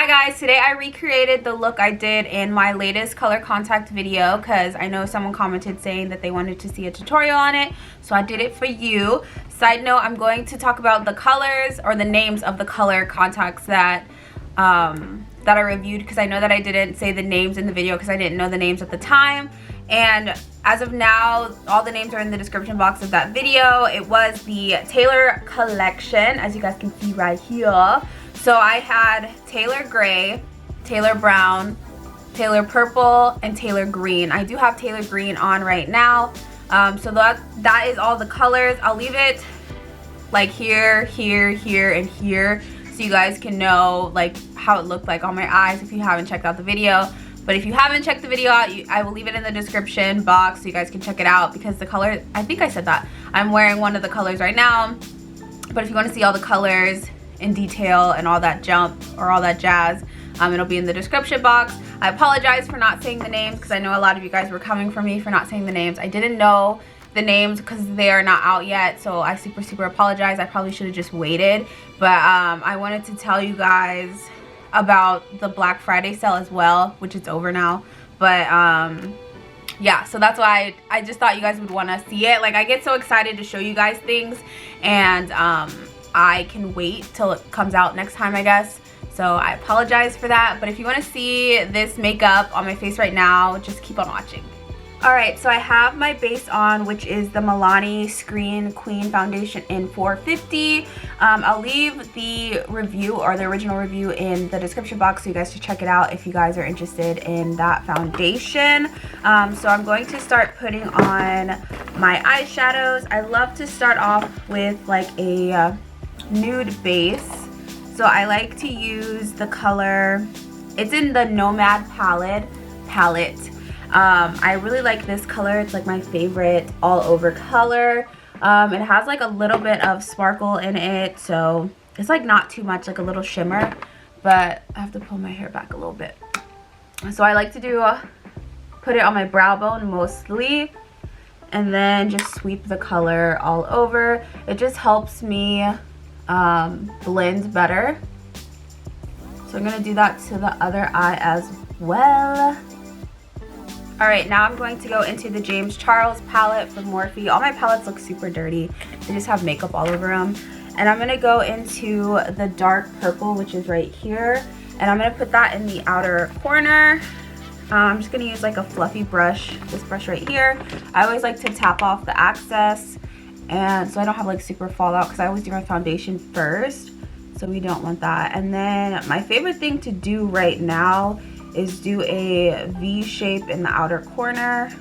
Hi guys, today I recreated the look I did in my latest color contact video because I know someone commented saying that they wanted to see a tutorial on it, so I did it for you. Side note, I'm going to talk about the colors or the names of the color contacts that I reviewed, because I know that I didn't say the names in the video because I didn't know the names at the time. And as of now, all the names are in the description box of that video. It was the Taylor collection, as you guys can see right here. So I had Taylor Gray, Taylor Brown, Taylor Purple, and Taylor Green. I do have Taylor Green on right now. So that is all the colors. I'll leave it like here, here, here, and here, so you guys can know like how it looked like on my eyes if you haven't checked out the video. But if you haven't checked the video out, I will leave it in the description box so you guys can check it out, because the color, I think I said that. I'm wearing one of the colors right now. But if you want to see all the colors in detail and all that jump or all that jazz, it'll be in the description box. I apologize for not saying the names because I know a lot of you guys were coming for me for not saying the names. I didn't know the names because they are not out yet, so I super apologize. I probably should have just waited, but I wanted to tell you guys about the Black Friday sale as well, which is over now. But yeah, so that's why I just thought you guys would want to see it. Like, I get so excited to show you guys things, and I can wait till it comes out next time, I guess. So I apologize for that. But if you want to see this makeup on my face right now, just keep on watching. Alright, so I have my base on, which is the Milani Screen Queen Foundation in 450. I'll leave the review, or the original review, in the description box so you guys should check it out if you guys are interested in that foundation. So I'm going to start putting on my eyeshadows. I love to start off with like a nude base. So I like to use the color, it's in the Nomad palette. I really like this color. It's like my favorite all over color. It has like a little bit of sparkle in it, so it's like not too much, like a little shimmer, but I have to pull my hair back a little bit. So I like to put it on my brow bone mostly, and then just sweep the color all over. It just helps me blend better. So I'm gonna do that to the other eye as well. Alright, now I'm going to go into the James Charles palette from Morphe. All my palettes look super dirty. They just have makeup all over them. And I'm going to go into the dark purple, which is right here. And I'm going to put that in the outer corner. I'm just going to use like a fluffy brush, this brush right here. I always like to tap off the excess, and so I don't have like super fallout, because I always do my foundation first. So we don't want that. And then my favorite thing to do right now is do a V shape in the outer corner.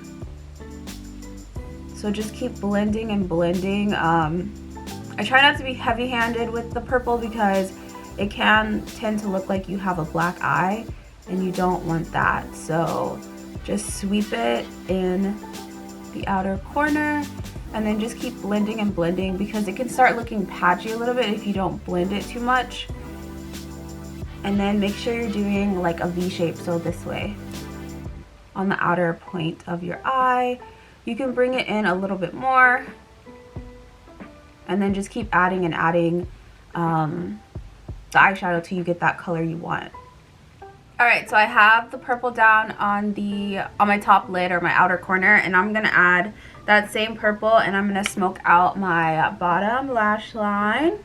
So just keep blending and blending. I try not to be heavy-handed with the purple because it can tend to look like you have a black eye, and you don't want that. So just sweep it in the outer corner, and then just keep blending and blending, because it can start looking patchy a little bit if you don't blend it too much. And then make sure you're doing like a V shape, so this way on the outer point of your eye. You can bring it in a little bit more, and then just keep adding and adding the eyeshadow till you get that color you want. Alright, so I have the purple down on my top lid, or my outer corner, and I'm gonna add that same purple, and I'm gonna smoke out my bottom lash line.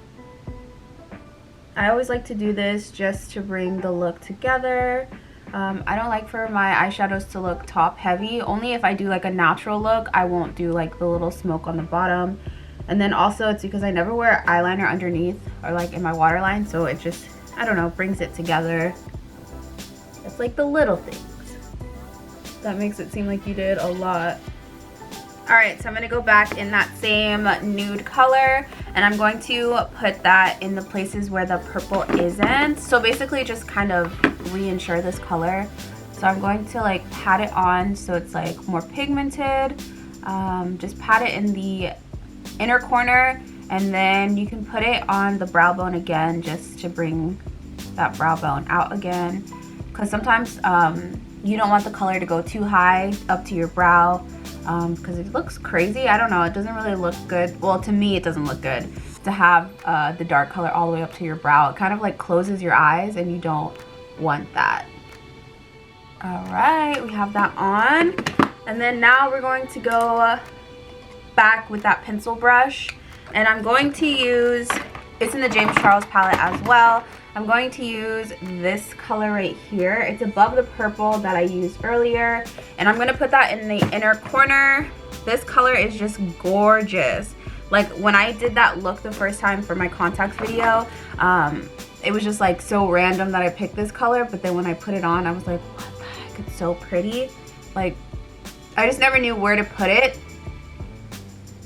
I always like to do this just to bring the look together. I don't like for my eyeshadows to look top heavy. Only if I do like a natural look, I won't do like the little smoke on the bottom. And then also it's because I never wear eyeliner underneath or like in my waterline, so it just, I don't know, brings it together. It's like the little things that makes it seem like you did a lot. Alright, so I'm going to go back in that same nude color, and I'm going to put that in the places where the purple isn't. So basically just kind of reinsure this color. So I'm going to like pat it on so it's like more pigmented. Just pat it in the inner corner, and then you can put it on the brow bone again just to bring that brow bone out again. Because sometimes you don't want the color to go too high up to your brow. Because it looks crazy. I don't know, it doesn't really look good. Well, to me it doesn't look good to have the dark color all the way up to your brow. It kind of like closes your eyes, and you don't want that. All right, we have that on. And then now we're going to go back with that pencil brush. And I'm going to use, it's in the James Charles palette as well. I'm going to use this color right here. It's above the purple that I used earlier. And I'm going to put that in the inner corner. This color is just gorgeous. Like when I did that look the first time for my contacts video, it was just like so random that I picked this color. But then when I put it on, I was like, what the heck? It's so pretty. Like, I just never knew where to put it.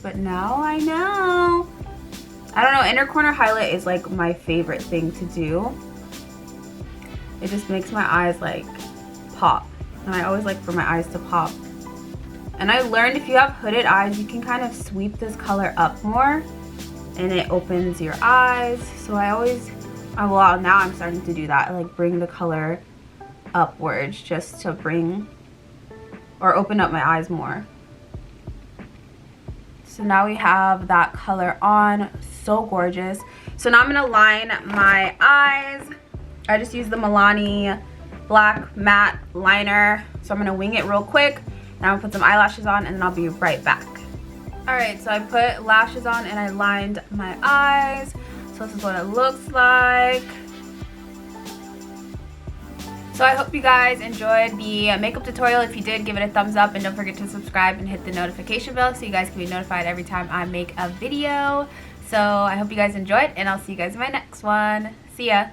But now I know. I don't know, inner corner highlight is like my favorite thing to do. It just makes my eyes like pop. And I always like for my eyes to pop. And I learned if you have hooded eyes, you can kind of sweep this color up more and it opens your eyes. So I always, well, now I'm starting to do that. I like bring the color upwards just to bring or open up my eyes more. So now we have that color on. So gorgeous. So now I'm gonna line my eyes. I just used the Milani black matte liner. So I'm gonna wing it real quick. Now I'm gonna put some eyelashes on and then I'll be right back. All right, so I put lashes on and I lined my eyes. So this is what it looks like. So I hope you guys enjoyed the makeup tutorial. If you did, give it a thumbs up and don't forget to subscribe and hit the notification bell so you guys can be notified every time I make a video. So I hope you guys enjoyed and I'll see you guys in my next one. See ya.